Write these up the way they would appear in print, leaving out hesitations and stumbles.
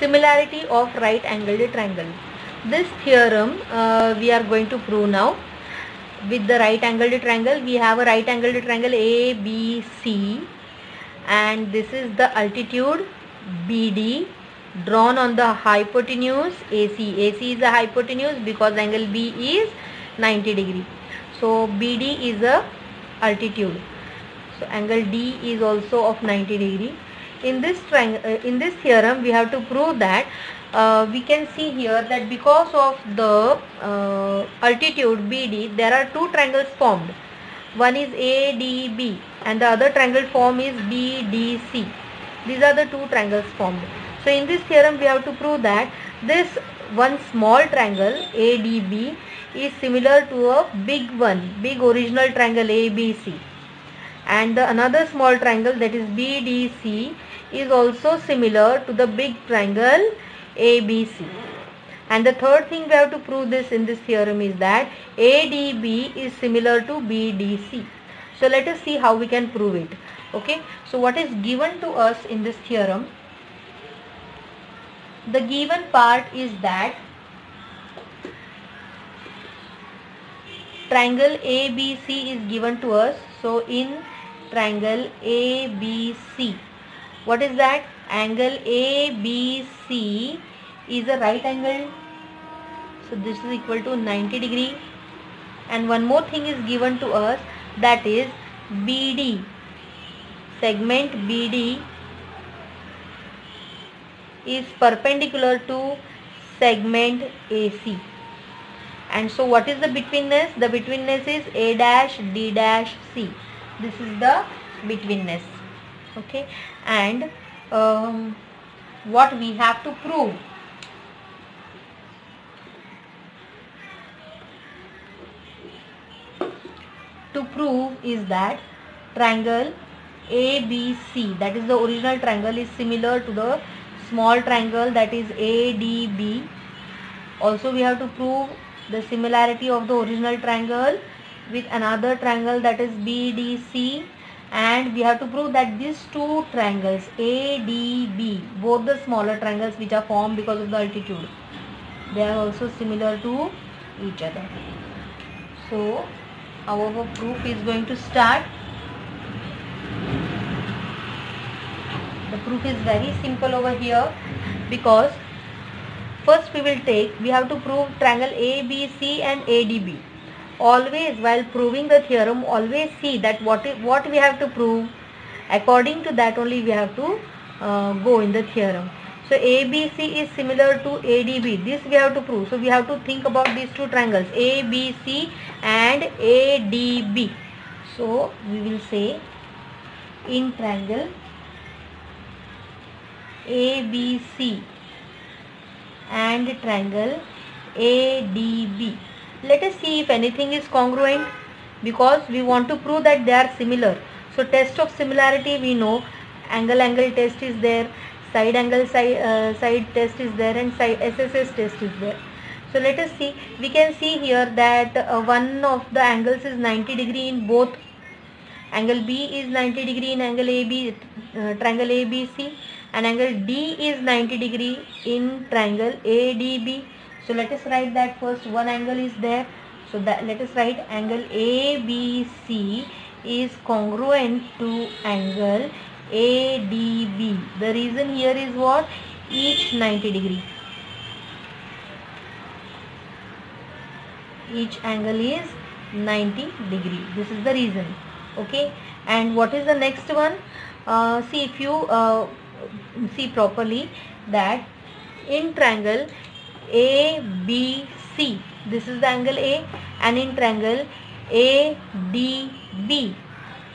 Similarity of right angled triangle. This theorem we are going to prove now. With the right angled triangle, we have a right angled triangle ABC, and this is the altitude BD drawn on the hypotenuse AC. AC is the hypotenuse because angle B is 90 degree. So BD is the altitude. So angle D is also of 90 degree. In this theorem, we have to prove that we can see here that because of the altitude BD, there are two triangles formed. One is ADB and the other triangle form is BDC. These are the two triangles formed. So in this theorem, we have to prove that this one small triangle ADB is similar to a big original triangle ABC, and the another small triangle, that is BDC, is also similar to the big triangle ABC. And the third thing we have to prove this in this theorem is that ADB is similar to BDC. So let us see how we can prove it. Okay, so what is given to us in this theorem? The given part is that triangle ABC is given to us. So in triangle ABC, what is that? Angle ABC is a right angle. So this is equal to 90 degree. And one more thing is given to us, that is BD. Segment BD is perpendicular to segment AC. And so what is the betweenness? The betweenness is A dash D dash C. This is the betweenness. Okay, and what we have to prove? To prove is that triangle ABC, that is the original triangle, is similar to the small triangle, that is ADB. Also we have to prove the similarity of the original triangle with another triangle, that is BDC, and we have to prove that these two triangles ADB, both the smaller triangles which are formed because of the altitude, they are also similar to each other. So our proof is going to start. The proof is very simple over here, because first we have to prove triangle ABC and ADB. Always while proving the theorem, always see that what we have to prove. According to that only we have to go in the theorem. So ABC is similar to ADB. This we have to prove. So we have to think about these two triangles ABC and ADB. So we will say in triangle ABC and triangle ADB, let us see if anything is congruent, because we want to prove that they are similar. So test of similarity, we know angle test is there, side angle side test is there, and side SSS test is there. So let us see. We can see here that one of the angles is 90 degree in both. Angle B is 90 degree in angle AB, triangle ABC, and angle D is 90 degree in triangle ADB. So let us write that first one angle is there. So that let us write angle ABC is congruent to angle ADB. The reason here is what? Each 90 degree. Each angle is 90 degree. This is the reason. Okay, and what is the next one? See, if you see properly, that in triangle ABC, this is the angle A, and in triangle ADB,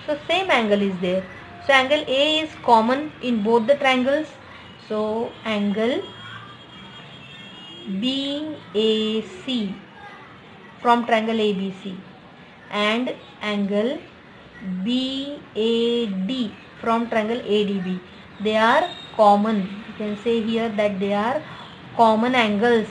so same angle is there. So angle A is common in both the triangles. So angle BAC from triangle ABC and angle BAD from triangle ADB, they are common. You can say here that they are common angles.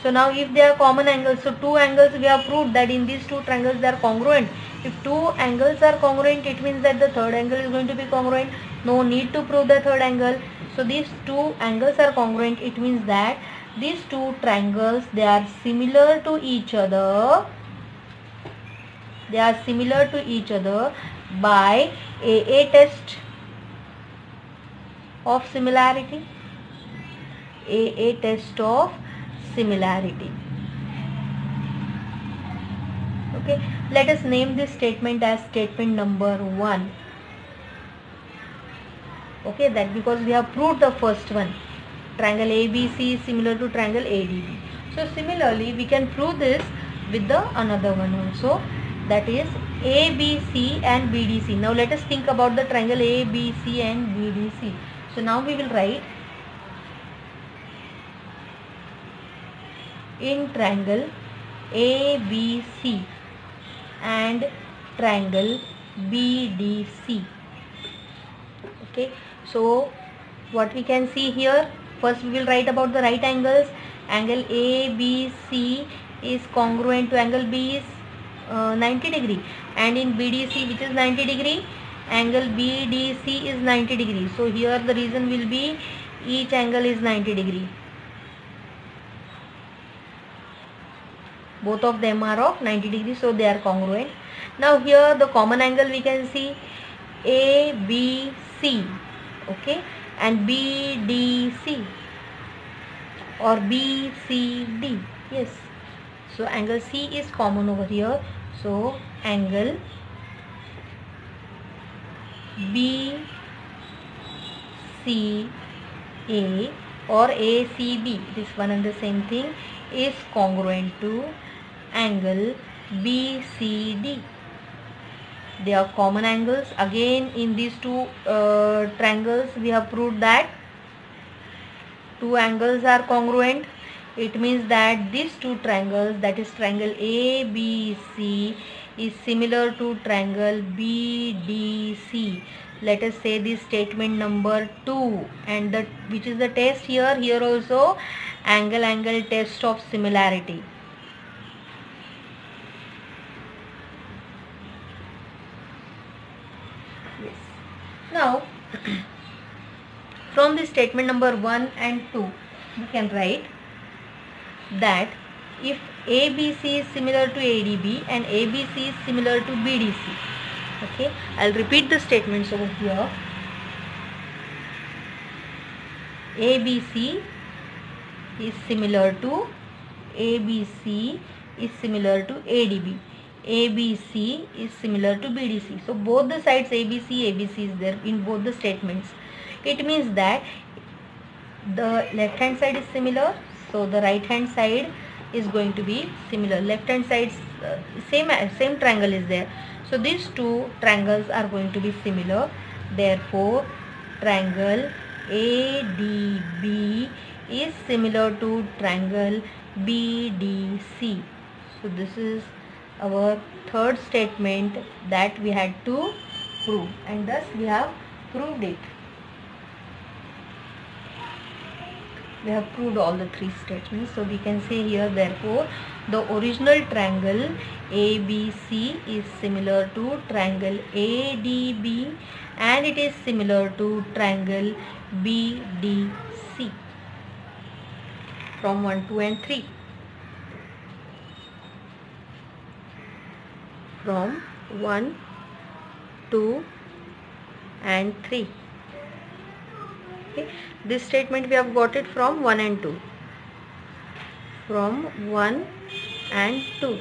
So now if they are common angles, so two angles we have proved that in these two triangles they are congruent. If two angles are congruent, it means that the third angle is going to be congruent. No need to prove the third angle. So these two angles are congruent. It means that these two triangles, they are similar to each other. They are similar to each other by a test of similarity. A test of similarity. Okay, let us name this statement as statement number 1. Okay, that because we have proved the first one, triangle ABC is similar to triangle ADB. So similarly we can prove this with the another one also, that is ABC and BDC. Now let us think about the triangle ABC and BDC. So now we will write, in triangle ABC and triangle BDC. Okay, so what we can see here, first we will write about the right angles. Angle ABC is congruent to angle B is 90 degree, and in BDC, which is 90 degree, angle BDC is 90 degree. So here the reason will be each angle is 90 degree. Both of them are of 90 degrees, so they are congruent. Now here the common angle we can see ABC, okay, and BDC or BCD. Yes, so angle C is common over here. So angle BCA or ACB, this one and the same thing, is congruent to angle BCD. They are common angles. Again, in these two triangles we have proved that two angles are congruent. It means that these two triangles, that is triangle ABC, is similar to triangle BDC. Let us say this statement number 2, and which is the test here. Here also angle test of similarity. Yes. Now from this statement number 1 and 2 we can write that if ABC is similar to ADB and ABC is similar to BDC. Okay, I'll repeat the statements over here. ABC is similar to ADB. ABC is similar to BDC. So both the sides ABC is there in both the statements. It means that the left hand side is similar, so the right hand side is going to be similar. Left hand side same triangle is there, so these two triangles are going to be similar. Therefore triangle ADB is similar to triangle BDC. So this is our third statement that we had to prove, and thus we have proved it. We have proved all the three statements. So we can say here, therefore the original triangle ABC is similar to triangle ADB and it is similar to triangle BDC from 1, 2 and 3. From 1, 2 and 3. Okay. This statement we have got it from 1 and 2. From 1 and 2.